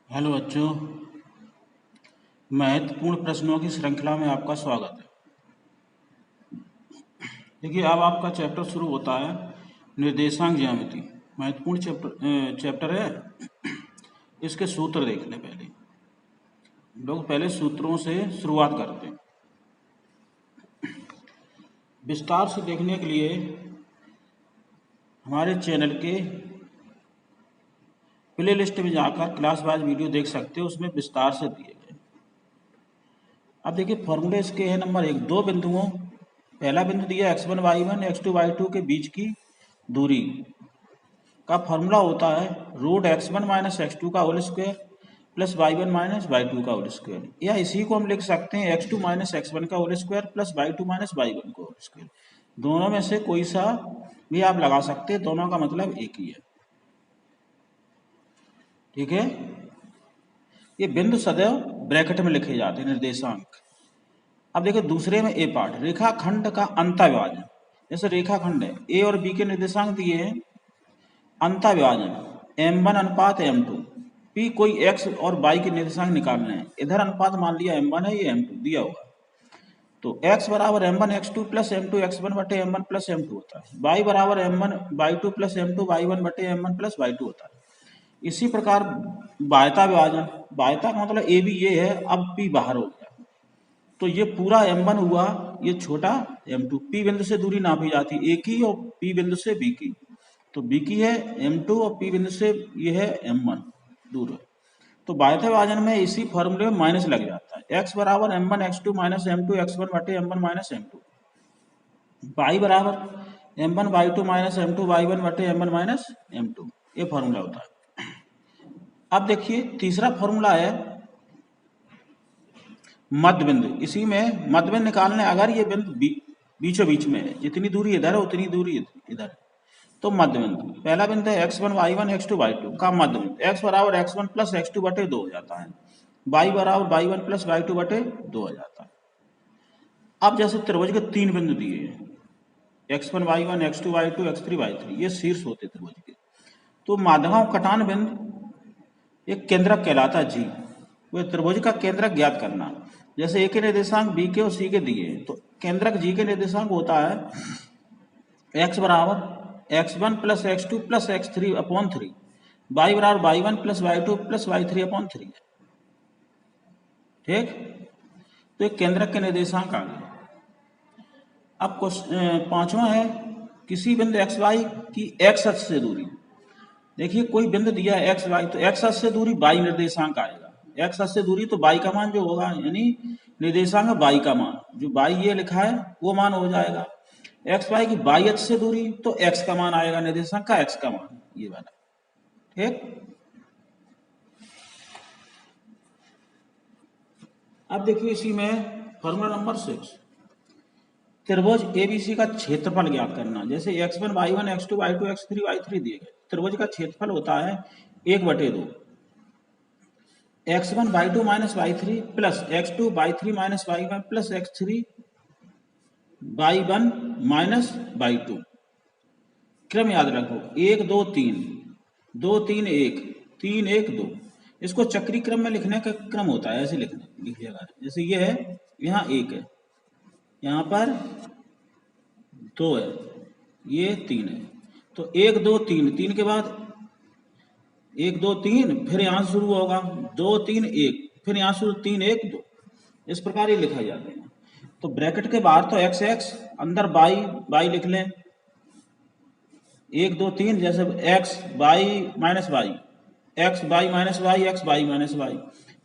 Hello बच्चों, महत्वपूर्ण प्रश्नों की श्रृंखला में आपका स्वागत है। देखिए, अब आपका चैप्टर शुरू होता है निर्देशांक ज्यामिति। महत्वपूर्ण चैप्टर है। इसके सूत्र देख लें। लोग पहले सूत्रों से शुरुआत करते हैं। विस्तार से देखने के लिए हमारे चैनल के प्ले लिस्ट में जाकर क्लास वाइज वीडियो देख सकते हो, उसमें विस्तार से दिए गए। अब देखिए, फॉर्मूले इसके हैं। नंबर 1, दो बिंदुओं, पहला बिंदु दिया x1 y1 x2 y2 के बीच की दूरी का फॉर्मूला होता है रूट x1 माइनस x2 का whole square plus y1 minus y2 का होल स्क्वायर, या इसी को हम लिख सकते हैं x2 माइनस x1 का whole square plus y2 minus y1 का होल स्क्वायर। दोनों में से कोई सा भी आप लगा सकते हैं, दोनों का मतलब एक ही है। ठीक है। ये बिंदु सदैव ब्रैकेट में लिखे जाते हैं, निर्देशांक। अब देखो दूसरे में ए पार्ट, रेखाखंड का अंतःविभाजन। जैसे रेखाखंड है, ए और बी के निर्देशांक दिए हैं, अंतःविभाजन m1 अनुपात m2, p कोई x और y के निर्देशांक निकालने हैं। इधर अनुपात मान लिया m1 है, ये m2 दिया होगा, तो x बराबर m1 x2 plus m2 x1 बटे m1 प्लस m2 होता है। y बराबर m1 y2 plus m2 y1 बटे m1 प्लस y2 होता है। इसी प्रकार बाह्यता विभाजन, बाह्यता का मतलब ए बी ये है, अब p बाहर हो गया, तो ये पूरा m1 हुआ, ये छोटा m2। p बिंदु से दूरी नापी जाती है, ए की और p बिंदु से b की, तो b की है m2 और p बिंदु से ये है m1 दूर है। तो बाह्यता विभाजन में इसी फॉर्मूले में माइनस लग जाता है। x बराबर m1 x2 minus m2 x1 बटे m1 माइनस m2, y बराबर m1 y2 minus m2 y1 बटे m1 माइनस m2, ये फॉर्मूला होता है। अब देखिए तीसरा फॉर्मूला है मध्य बिंदु। इसी में मध्य बिंदु निकालने, अगर ये बिंदु बीचों बीच में है, जितनी दूरी इधर है उतनी दूरी इधर है, तो मध्य बिंदु। पहला बिंदु है x1 y1 x2 y2 का मध्य बिंदु। x बराबर x1 प्लस x2 बटे 2 हो जाता है, y बराबर y1 प्लस y2 बटे 2 हो जाता है। अब जैसे त्रिभुज के तीन बिंदु दिए हैं, x1 y1 x2 y2 x3 y3, ये शीर्ष होते त्रिभुज के, तो माध्यम कटान बिंदु एक केंद्रक कहलाता है जी। वह त्रिभुज का केंद्रक ज्ञात करना। जैसे ए के निर्देशांक बी के और सी के दिए, तो केंद्रक जी के निर्देशांक होता है x बराबर x1 plus x2 plus x3 upon 3, y बराबर y1 plus y2 plus y3 upon 3 है। ठीक, तो एक केंद्रक के निर्देशांक आ गए। अब पांचवा है किसी बिंदु एक्स वाई की एक्स अक्ष से दूरी। देखिए कोई बिंदु दिया है एक्स वाई, तो एक्स अक्ष से दूरी वाई निर्देशांक आएगा। एक्स अक्ष से दूरी तो वाई का मान जो होगा, यानी निर्देशांक वाई का मान, जो वाई ये लिखा है वो मान हो जाएगा। एक्स वाई की वाई अक्ष से दूरी तो एक्स का मान आएगा, निर्देशांक का एक्स का मान, ये वाला। ठीक, अब देखिए इसी में फॉर्मूला नंबर 6, त्रिभुज एबीसी का क्षेत्रफल ज्ञात करना। जैसे x1 y1 x2 y2 x3 y3 दिए गए, त्रिभुज का क्षेत्रफल होता है 1/2 x1 y2 minus y3 plus x2 y3 minus y1 plus x3 y1 minus y2। क्रम याद रखो 1 2 3 2 3 1 3 1 2, इसको चक्री क्रम में लिखने का क्रम होता है, ऐसे लिखिएगा। जैसे ये है, यहाँ 1 है, यहाँ पर 2 है, ये 3 है, तो 1 2 3, 3 के बाद 1 2 3, फिर यहाँ शुरू होगा 2 3 1, फिर यहाँ शुरू 3 1 2, इस प्रकार ये लिखा जाता है। तो ब्रैकेट के बाहर तो एक्स एक्स, अंदर बाई बाई लिख लें, 1 2 3, जैसे x by minus y, x by minus y, x by minus y,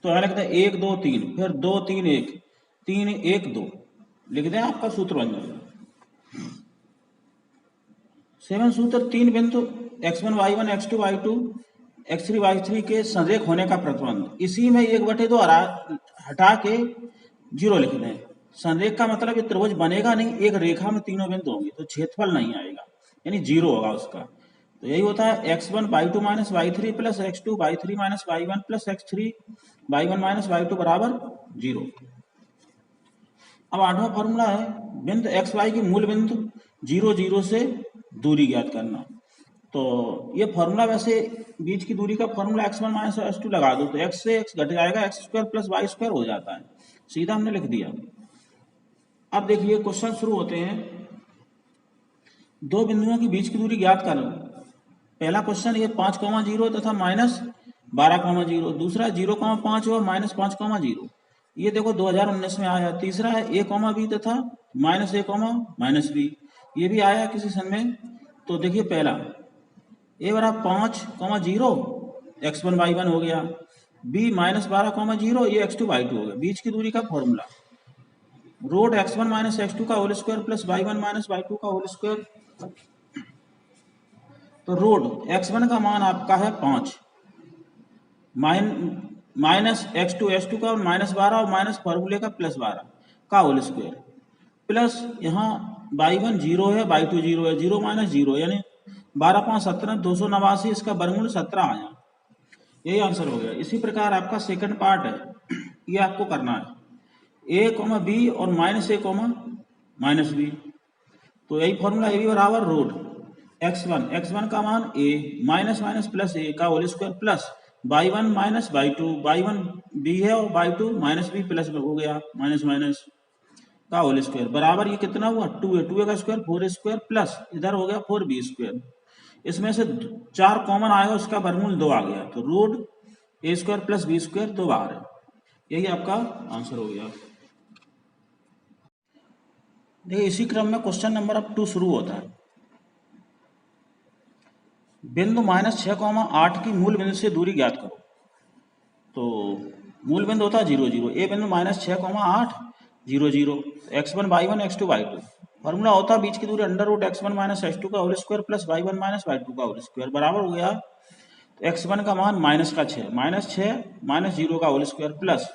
तो यहाँ लिखते हैं 1 2 3, फिर 2 3 1 3 1 2 लिख दें, आपका सूत्र बन जाएगा। 7 सूत्र, तीन बिंदु x1 y1 x2 y2 x3 y3 के संरेख होने का प्रतिबंध। इसी में 1/2 हटा के 0 लिख दें। संरेख का मतलब ये त्रिभुज बनेगा नहीं, एक रेखा में तीनों बिंदु होंगे, तो क्षेत्रफल नहीं आएगा, यानी 0 होगा उसका। तो यही होता है x1 y2 minus y3 plus x2 y3 minus y1 plus x3 y1 minus y2 बराबर 0। अब आठवां फॉर्मूला है बिंदु एक्स वाई की मूल बिंदु 0 0 से दूरी ज्ञात करना। तो ये फॉर्मूला वैसे बीच की दूरी का फॉर्मूला x1 माइनस x2 लगा दो तो x से x घट जाएगा, x square plus y square हो जाता है, सीधा हमने लिख दिया। अब देखिए क्वेश्चन शुरू होते हैं। दो बिंदुओं के बीच की दूरी ज्ञात करो। पहला क्वेश्चन ये 5,0 तथा -12,0, दूसरा 0,5 और -5,0। ये देखो 2019 में आया। तीसरा है a,b तथा -a, -b, ये भी आया किसी सन में। तो देखिए पहला a बराबर 5,0 x1 y1 हो गया, b -12,0 ये x2 y2 हो गया। बीच की दूरी का formula root x1 minus x2 का whole square plus y1 minus y2 का होल स्क्वायर। तो रूट x1 का मान आपका है 5 माइनस x2 का -12 और माइनस फॉर्मूले का +12 का होल स्क्वायर प्लस यहाँ y1 0 है, y2 0 है, 0 माइनस 0 यानी 12 5 17 289, इसका वर्गमूल 17 आया। यही आंसर हो गया। इसी प्रकार आपका सेकंड पार्ट है, ये आपको करना है a, b और -a, -b। तो यही फॉर्मूला a b बराबर रूट x1 का मान a माइनस प्लस a का whole square plus y1 minus y1 b है और y2 माइनस b प्लस हो गया माइनस का होल स्क्वायर बराबर ये कितना हुआ 2a का स्क्वायर 4a स्क्वायर प्लस इधर हो गया 4b स्क्वायर। इसमें से 4 कॉमन आएगा, उसका वर्गमूल 2 आ गया, तो root a square plus b square 2 बाहर है। यही आपका आंसर हो गया। देखिए इसी क्रम में क्वेश्चन नंबर अब 2 शुरू होता है। बिंदु -6,8 की मूल बिंदु से दूरी ज्ञात करो। तो मूल बिंदु होता है 0 0, ए बिंदु -6,8 0 0, x1 y1 x2 y2। Formula होता है बीच की दूरी under root x1 minus x2 का whole square plus y1 minus y2 का होल स्क्वायर बराबर हो गया। तो x1 का मान -6 माइनस 0 का whole square plus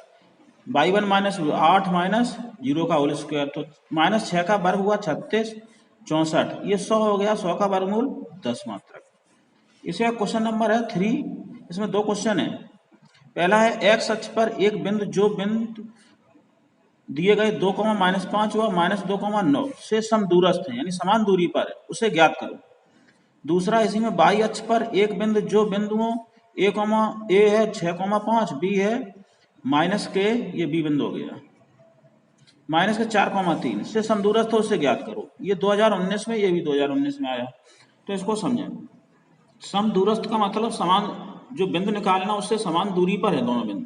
y1 -8 minus 0 का होल स्क्वायर। तो -6 का वर्ग हुआ 36 64, ये 100 हो गया, 100 का वर्गमूल 10 मात्रक। इसका क्वेश्चन नंबर है 3। इसमें 2 क्वेश्चन है। पहला है x अक्ष पर एक बिंदु जो बिंदु दिए गए 2, -5 व -2,9 से समदूरस्थ है, यानी समान दूरी पर है, उसे ज्ञात करो। दूसरा इसी में y अक्ष पर एक बिंदु जो बिंदुओं a है 6,5, b है -k, ये b बिंदु हो गया, -4,3 से समदूरस्थ हो, उसे ज्ञात करो। ये 2019 में, ये भी 2019 में आया। तो इसको समझें। समदूरस्थ का मतलब समान, जो बिंदु निकालना उससे समान दूरी पर है दोनों बिंदु।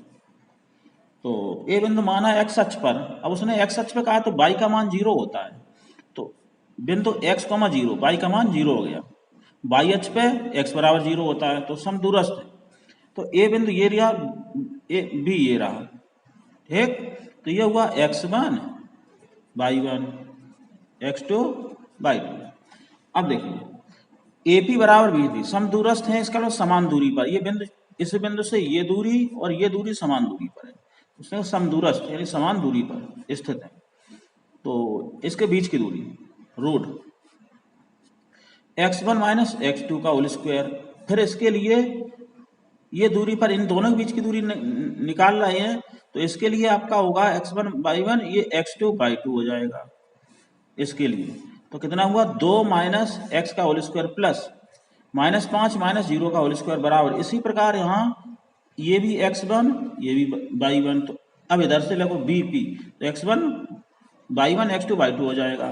तो ए बिंदु माना x अक्ष पर, अब उसने x अक्ष पे कहा तो y का मान 0 होता है, तो बिंदु x, 0, y का मान 0 हो गया। y अक्ष पे x बराबर 0 होता है, तो समदूरस्थ है। तो ए बिंदु ये रहा, b ये रहा, ठीक। तो ये हुआ x1 y1 x2 y2। अब देखिए AP बराबर BB समदूरस्थ है, इसका मतलब समान दूरी पर। ये बिंदु, इस बिंदु से ये दूरी और ये दूरी समान दूरी पर है, उसमें समदूरस्थ यानी समान दूरी पर स्थित है। तो इसके बीच की दूरी रूट x1 माइनस x2 का होल स्क्वायर। फिर इसके लिए ये दूरी पर इन दोनों के बीच की दूरी निकाल रहे हैं, तो इसके लिए आपका होगा x1 y1, ये x2 y2 हो जाएगा इसके लिए। तो कितना हुआ 2 माइनस x का होल स्क्वायर प्लस -5 माइनस 0 का होल स्क्वायर बराबर। इसी प्रकार यहाँ ये भी x1 ये भी y1। तो अब इधर से लगो BP, तो x1 y1 x2 y2 हो जाएगा।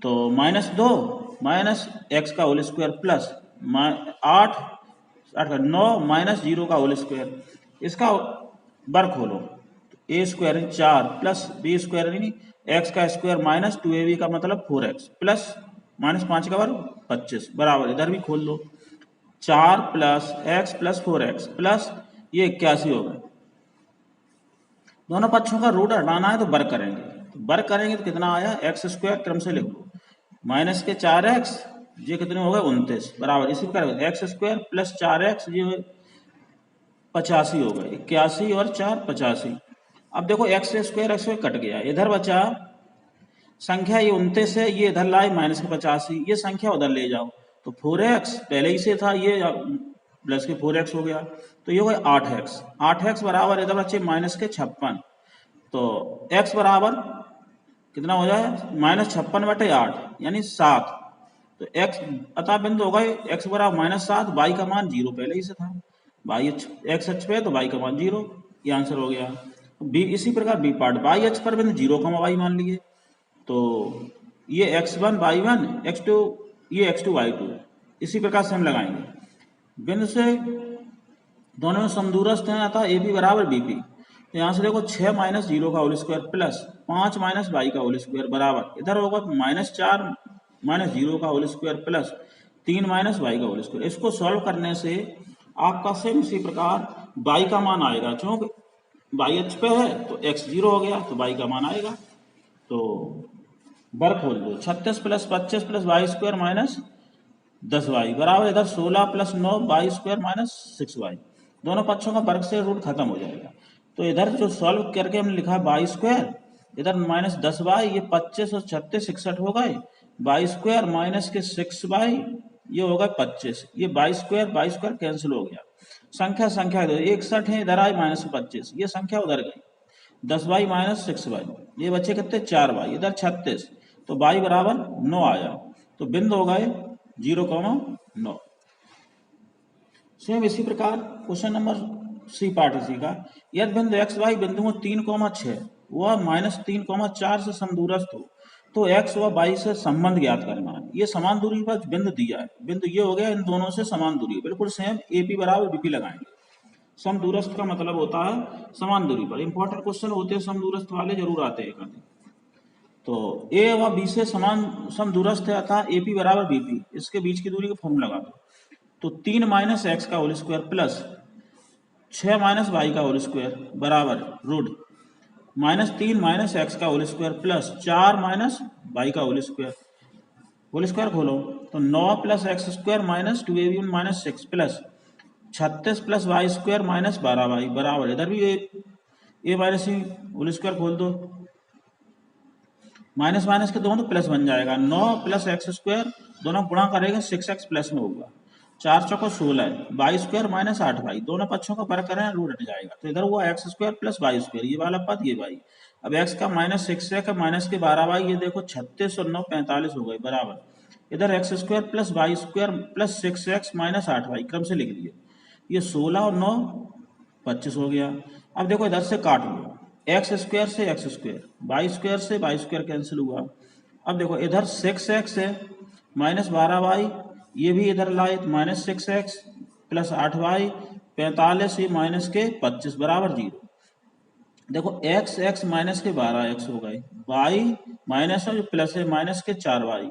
तो -2 माइनस x का होल स्क्वायर प्लस 8 9 माइनस 0 का होल स्क्वायर। इसका वर्ग खोलो, a square 4 plus b square यानी x का स्क्वायर माइनस 2ab का मतलब 4x प्लस -5 का वर्ग 25 बराबर, इधर भी खोल दो 4 plus x plus 4x plus ये 81 हो गए। दोनों पक्षों का रूट हटाना है, तो वर्ग करेंगे। तो वर्ग करेंगे तो कितना आया x स्क्वायर, क्रम से लिख लो, माइनस के 4x, ये कितने हो गए 29 बराबर। इसी प्रकार x स्क्वायर प्लस 4x, ये 85 हो गए, 81 और 4 85। अब देखो x स्क्वायर कट गया, इधर बचा संख्या ये 29 है, ये इधर लाए माइनस के 85, ये संख्या उधर ले जाओ तो 4x पहले ही से था, ये प्लस के 4x हो गया, तो ये हो गया 8x। 8x बराबर इधर बचे माइनस के 56, तो x बराबर कितना हो जाए -56/8 यानी 7। तो एक्स अतः बिंदु होगा एक्स बराबर -7, वाई का मान 0 पहले ही से था, वाई एक्स अक्ष पे तो वाई का मान 0, ये आंसर हो गया। बी इसी प्रकार बी पार्ट, वाई अक्ष पर बिंदु 0, वाई मान लिए, तो ये x1 y1 x2 ये x2 y2, इसी प्रकार से हम लगाएंगे। बिंदु से दोनों में समदूरस्थ हैं, अतः ए पी बराबर बी पी। तो यहाँ से देखो 6 माइनस 0 का whole square plus 5 minus y का होल स्क्वायर बराबर, इधर होगा -4 माइनस 0 का whole square plus 3 minus y का होल स्क्वायर। इसको सॉल्व करने से आपका सेम इसी प्रकार वाई का मान आएगा, क्योंकि वाई अक्ष पे है तो x 0 हो गया, तो वाई का मान आएगा। तो बर खोल दो, 36 plus 25 plus y square minus 10 y बराबर इधर 16 plus 9 y square minus 6 y, दोनों पक्षों का वर्ग से रूट खत्म हो जाएगा। तो इधर जो सॉल्व करके हमने लिखा वाई स्क्वायर, इधर माइनस 10 वाई, ये 25 और 36 61 हो गए, वाई स्क्वायर माइनस के 6 वाई, ये होगा 25, ये वाई स्क्वायर कैंसिल हो गया। संख्या संख्या 61 है, इधर आई -25, ये संख्या उधर गई, 10 वाई माइनस 6 वाई, ये बच्चे कितने 4 वाई, इधर 36, तो वाई बराबर 9 आया। तो बिंदु हो गए 0,9। सेम इसी प्रकार क्वेश्चन नंबर सी पार्ट इसी का, यदि बिंदु एक्स वाई बिंदुओं 3,6 व -3,4 से समदूरस्थ हो तो एक्स व वाई से संबंध ज्ञात करना है। ये समान दूरी पर बिंदु दिया है, बिंदु ये हो गया, इन दोनों से समान दूरी, बिल्कुल सेम ए पी बराबर बीपी लगाएंगे। समदूरस्थ का मतलब होता है समान दूरी पर, इंपॉर्टेंट क्वेश्चन होते हैं समदूरस्थ वाले, जरूर आते हैं कभी। तो ए व बी से समान समदूरस्थ है, अर्थात ए पी बराबर बी पी, इसके बीच की दूरी का फॉर्मूला लगा दो। तो 3 माइनस एक्स का whole square plus 6 minus y का होल स्क्वायर बराबर रूट -3 माइनस एक्स का whole square plus 4 minus y का होल स्क्वायर खोलो, तो 9 plus x square minus 2ab minus 6 plus 36 plus y square minus 12 y बराबर, इधर भी a minus c whole square खोल दो, माइनस माइनस के दोनों तो प्लस बन जाएगा, 9 प्लस एक्स स्क्वायर दोनों गुणा करेंगे 6x प्लस में होगा, 4 चौको 16, वाई स्क्वायर माइनस 8 वाई, दोनों पक्षों का वर्ग करें रूट हट जाएगा, तो इधर हुआ x square plus y square, ये वाला पद ये वाई। अब एक्स का -6 है, माइनस के 12 वाई, ये देखो 36 और 9 45 हो गए बराबर, इधर x square plus y square plus 6x minus 8 y क्रम से लिख लिए, ये 16 और 9 25 हो गया। अब देखो इधर से काट लो, एक्स स्क्वायर से एक्स स्क्वायर, वाई स्क्वायर से वाई स्क्वायर कैंसिल हुआ। अब देखो इधर 6x है माइनस 12 वाई, ये भी इधर लाए माइनस 6x प्लस 8 वाई 45, ये माइनस के 25 बराबर 0। देखो x माइनस के 12x हो गए, वाई माइनस है प्लस है माइनस के 4 वाई,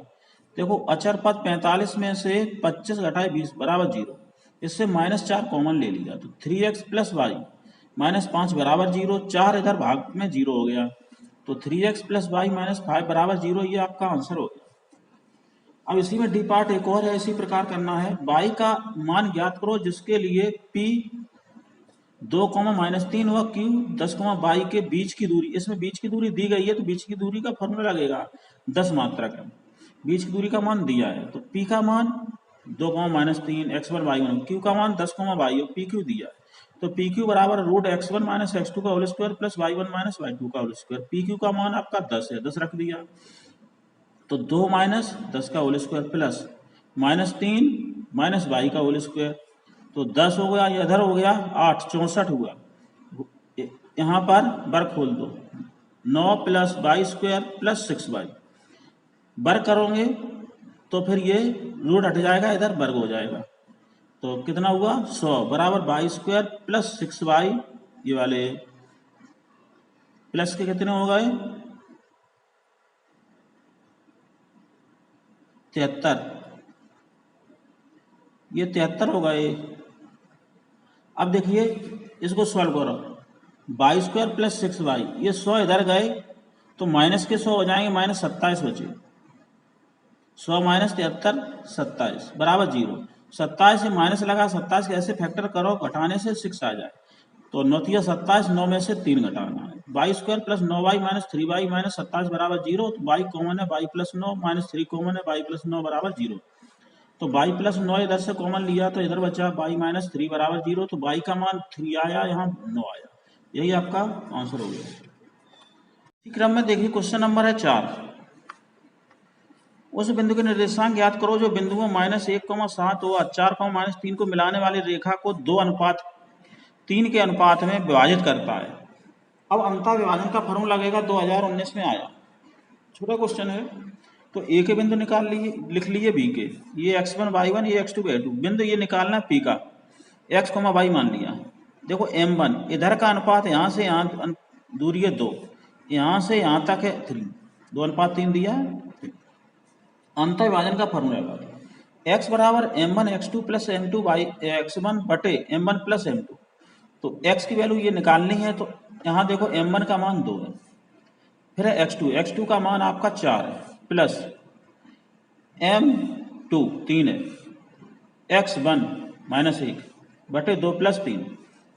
देखो अचर पद 45 में से 25 घटाए 20 बराबर 0, इससे -4 कॉमन ले लिया, तो 3x प्लस वाई -5 बराबर 0, 4 इधर भाग में 0 हो गया, तो 3x प्लस वाई -5 बराबर 0, ये आपका आंसर हो गया। अब इसी में डी पार्ट एक और है, इसी प्रकार करना है, y का मान ज्ञात करो जिसके लिए p 2, -3 व q 10, y के बीच की दूरी, इसमें बीच की दूरी दी गई है तो बीच की दूरी का फॉर्मूला लगेगा 10 मात्रक है, बीच की दूरी का मान दिया है, तो p का मान 2, -3 x1 y1, q का मान 10, y और pq दिया है, तो pq बराबर रूट x1 माइनस x2 का whole square plus y1 minus y2 का होल स्क्वायर, pq का मान आपका 10 है, 10 रख दिया, तो 2 माइनस 10 का whole square plus -3 minus y का होल स्क्वायर, तो 10 हो गया, इधर हो गया 8, 64 हुआ, यहाँ पर वर्ग खोल दो, 9 plus y square plus 6 y, वर्ग करोगे तो फिर ये रूट हट जाएगा, इधर वर्ग हो जाएगा, तो कितना हुआ 100 बराबर वाई स्क्वायर प्लस 6 वाई, ये वाले प्लस के कितने हो गए 73, ये 73 हो गए। अब देखिए इसको सॉल्व करो, वाई स्क्वायर प्लस 6 वाई, ये 100 इधर गए तो माइनस के 100 हो जाएंगे, -27 बचे, 100 माइनस 73 27 बराबर 0, 27 से माइनस लगा, 27 के ऐसे फैक्टर करो घटाने से 6 आ जाए, तो 9 तिया 27, 9 में से 3 घटाना है, y square plus 9y minus 3y minus 27 बराबर 0, तो y कॉमन है, y प्लस 9 माइनस 3 कॉमन है, y प्लस 9 बराबर 0, तो y प्लस 9 इधर से कॉमन लिया तो इधर बचा y माइनस 3 बराबर 0, तो y का मान 3 आया, यहाँ 9 आया, यही आपका आंसर हो गया। इसी क्रम में देखिए क्वेश्चन नंबर है 4, उस बिंदु के निर्देशांक ज्ञात करो जो बिंदुओं -1,7 व 4,-3 को मिलाने वाली रेखा को 2:3 के अनुपात में विभाजित करता है। अब अंतर विभाजन का फॉर्मूला लगेगा, 2019 में आया, छोटा क्वेश्चन है। तो ए के बिंदु निकाल लिए, लिख लीजिए बी के, ये x1 y1, ये x2 y2, बिंदु ये निकालना पी का, x, y मान लिया। देखो m1 इधर का अनुपात यहाँ से यहाँ दूरी है 2, यहाँ से यहाँ तक है 3, 2:3 दिया है। अंतर विभाजन का फॉर्मूला लगा, x बराबर m1 x2 plus m2 x1 बटे m1 प्लस m2। तो x की वैल्यू ये निकालनी है, तो यहाँ देखो m1 का मान 2 है, फिर है x2 का मान आपका 4 है, प्लस m2 3 है, x1 -1 बटे 2 प्लस 3,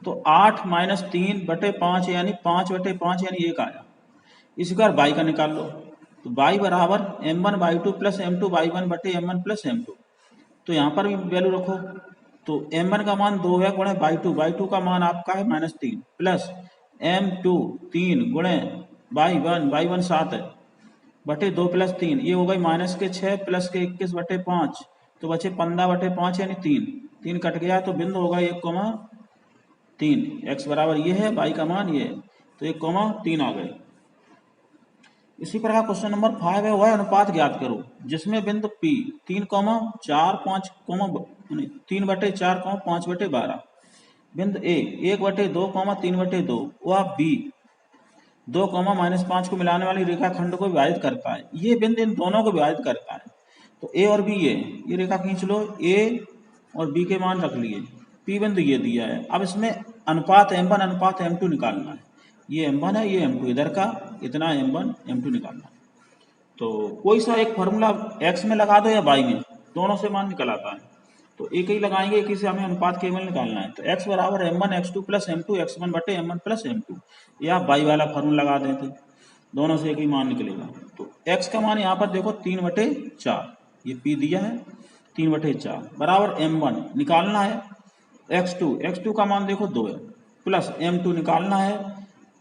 तो 8 - 3 बटे 5 यानी 5 बटे 5 यानी 1 आया। इसी बार y का निकाल लो, तो y बराबर m1 y2 plus m2 y1 बटे m1 प्लस m2। तो यहाँ पर भी वैल्यू रखो, तो m1 का मान 2 है गुणे y2 का मान आपका है -3 प्लस m2 3 गुणे y1 7 है बटे 2 प्लस 3, ये हो गई -6 प्लस के 21 बटे 5, तो बचे 15 बटे 5 यानी 3 कट गया, तो बिंदु होगा 1,3। x बराबर ये है, y का मान ये है, तो 1,3 आ गए। इसी प्रकार क्वेश्चन नंबर 5 है, वह अनुपात ज्ञात करो जिसमें बिंदु P 3 बटे 4, 5 बटे 12, बिंदु A 1/2, 3/2 व B 2, -5 को मिलाने वाली रेखाखंड को विभाजित करता है। ये बिंदु इन दोनों को विभाजित करता है, तो A और B ये रेखा खींच लो, A और B के मान रख लिए, P बिंदु ये दिया है। अब इसमें अनुपात M1 अनुपात M2 निकालना है, ये M1 है, ये M2, इधर का इतना M1 M2 निकालना है। तो कोई सा एक फॉर्मूला x में लगा दो या y में, दोनों से मान निकल आता है, तो एक ही लगाएंगे, एक ही से हमें अनुपात केवल निकालना है। तो x बराबर m1 x2 plus m2 x1 बटे m1 प्लस m2, या y वाला फॉर्मूला लगा देते, दोनों से एक ही मान निकलेगा। तो x का मान यहाँ पर देखो 3/4, ये p दिया है 3/4 बराबर m1 निकालना है, x2 का मान देखो 2 है, प्लस m2 निकालना है,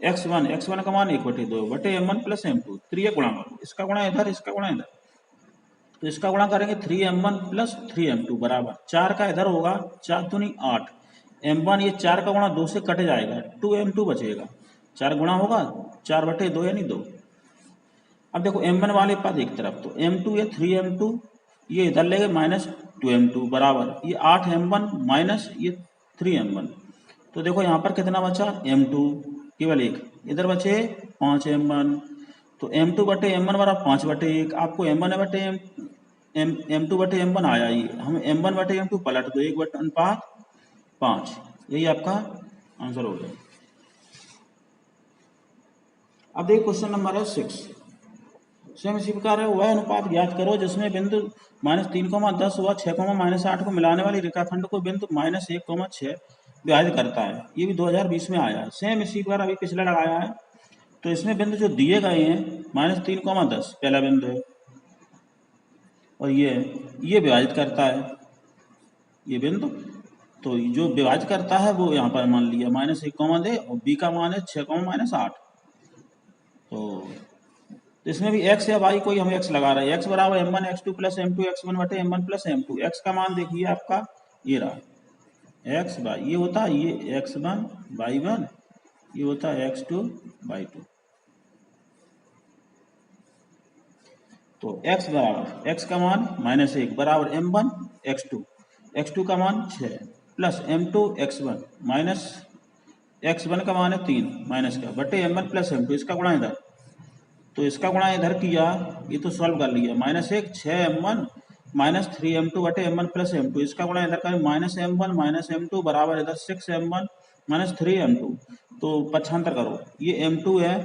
x1 का मान 1/2 बटे m1 प्लस m2, 3 गुणा करो, इसका गुणा इधर, इसका गुणा इधर, तो इसका गुणा करेंगे 3m1 प्लस 3m2 बराबर 4 का इधर होगा 4 दूनी 8, m1 ये 4 का गुणा 2 से कट जाएगा, 2m2 बचेगा, 4 गुणा होगा 4/2 यानी 2। अब देखो m1 वाले पद एक तरफ, तो m2 ये 3m2, ये इधर लेंगे -2m2 बराबर ये 8m1 माइनस ये 3m1, तो देखो यहाँ पर कितना बचा m2 केवल 1, इधर बचे 5m1, तो m2 बटे m1 बराबर 5/1, आपको m1 बटे m2 बटे m1 आया, ही हम m1 बटे m2 पलट दो, 1/5, यही आपका आंसर हो गया। अब देखिए क्वेश्चन नंबर है 6, सेम इसी प्रकार है, वह अनुपात ज्ञात करो जिसमें बिंदु -3,10 व 6,-8 को मिलाने वाली रेखाखंड को बिंदु -1,6 विभाजित करता है। ये भी 2020 में आया है, सेम इसी बार अभी पिछला लगाया है। तो इसमें बिंदु जो दिए गए हैं -3,10 पहला बिंदु है, और ये विभाजित करता है ये बिंदु, तो जो विभाजित करता है वो यहाँ पर मान लिया -1,2 और b का मान है 6,-8। तो इसमें भी x या y कोई हम x लगा रहे हैं, x बराबर m1 x2 plus m2 x1 बटे m1 प्लस m2, x का मान देखिए आपका ये रहा x y, ये होता है ये x1 y1, ये होता है x2 y2। तो x बराबर x का मान -1 बराबर m1 x2 का मान 6 plus m2 x1 minus x1 का मान है 3 माइनस का बटे m1 प्लस m2, इसका गुणा इधर, तो इसका गुणा इधर किया, ये तो सॉल्व कर लिया, -1 6m1 माइनस 3m2 बटे m1 प्लस m2, इसका गुणा इधर करें -m1 माइनस m2 बराबर इधर 6m1 माइनस 3m2, तो पक्षांतर करो, ये m2 है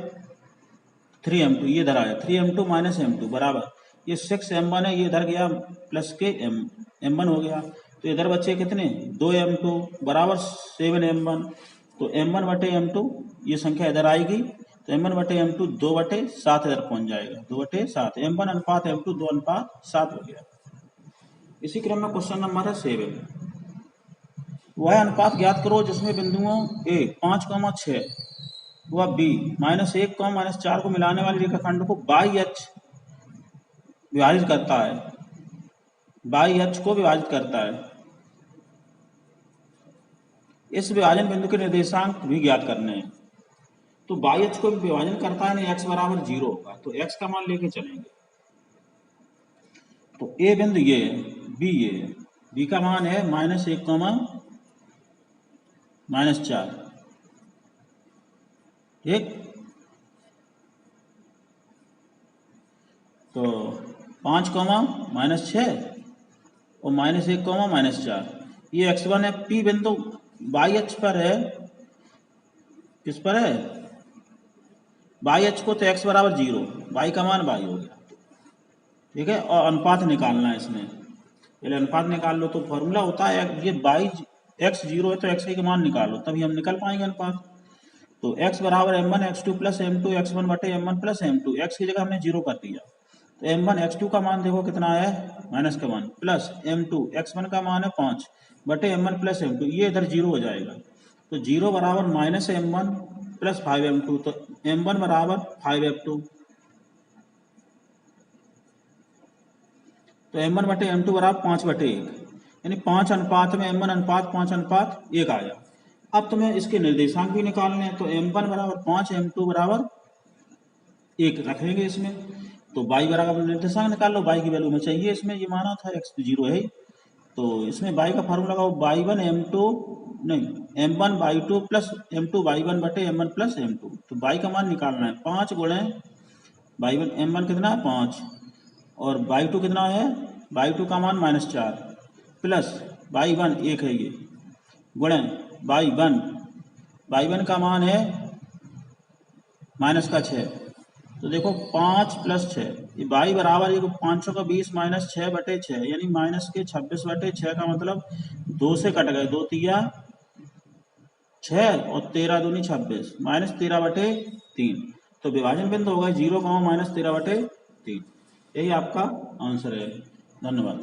3m2, ये इधर आया 3m2 माइनस m2 बराबर ये 6m1 है, ये इधर गया प्लस के m1 हो गया, तो इधर बचे कितने 2m2 बराबर 7m1, तो m1 बटे m2 ये संख्या इधर आएगी, तो m1 बटे m2 2/7 इधर पहुंच जाएगा, 2/7, m1 अनुपात m2 2:7 हो गया। इसी क्रम में क्वेश्चन नंबर है 7, वह अनुपात ज्ञात करो जिसमें बिंदुओं a 5,6 व b -1, -4 को मिलाने वाली रेखाखंड को बाई अक्ष विभाजित करता है, बाई अक्ष को विभाजित करता है। इस विभाजन बिंदु के निर्देशांक भी ज्ञात करने हैं। तो बाई अक्ष को विभाजन करता है ना, एक्स बराबर 0 होगा, तो एक्स का मान लेके चलेंगे। तो ए बिंदु ये है, बी ये है, बी का मान है -1, -4, ठीक। तो 5, -6 और -1, -4, ये x1 है। पी बिंदु बाई अक्ष पर है, किस पर है, बाई अक्ष को, तो x बराबर 0, बाई का मान बाई हो गया, ठीक है। और अनुपात निकालना है इसमें, पहले अनुपात निकाल लो। तो फॉर्मूला होता है, ये बाई x 0 है तो x का मान निकालो, तभी हम निकाल पाएंगे अनुपात। तो x बराबर m1 x2 plus m2 x1 बटे m1 प्लस m2, x की जगह हमने 0 कर दिया। तो m1 x2 का मान देखो कितना है, माइनस का मान, प्लस m2 x1 का मान है 5 बटे m1 प्लस m2, ये इधर 0 हो जाएगा। तो 0 बराबर -m1 प्लस 5m2, तो m1 बराबर 5f2, तो m1 बटे m2 बराबर 5 बटे 1, यानी 5 अनुपात में m1 अनुपात 5 अनुपात 1 आया। अब तुम्हें इसके निर्देशांक भी निकालने हैं, तो m1 बराबर 5, m2 बराबर 1 रखेंगे इसमें। तो y बराबर निर्देशांक निकाल लो, y की वैल्यू में चाहिए, इसमें ये माना था x 0 है, तो इसमें y का फार्मूला लगाओ, y1 m2 नहीं m1 y2 plus m2 y1 बटे m1 प्लस m2। तो y का मान निकालना है, 5 गुणे y1 m1 कितना है 5, और y2 कितना है, y2 का मान -4 प्लस y1 1 है ये, गुणे y1 का मान है -6। तो देखो 5 प्लस 6, ये y बराबर ये 500 का 20 -6 बटे 6, यानी -26 बटे 6 का मतलब 2 से कट गए, 2 तिया 6 और 13 दूनी 26, -13 बटे 3। तो विभाजन बिंदु होगा 0, -13 बटे 3। यही आपका आंसर है। धन्यवाद।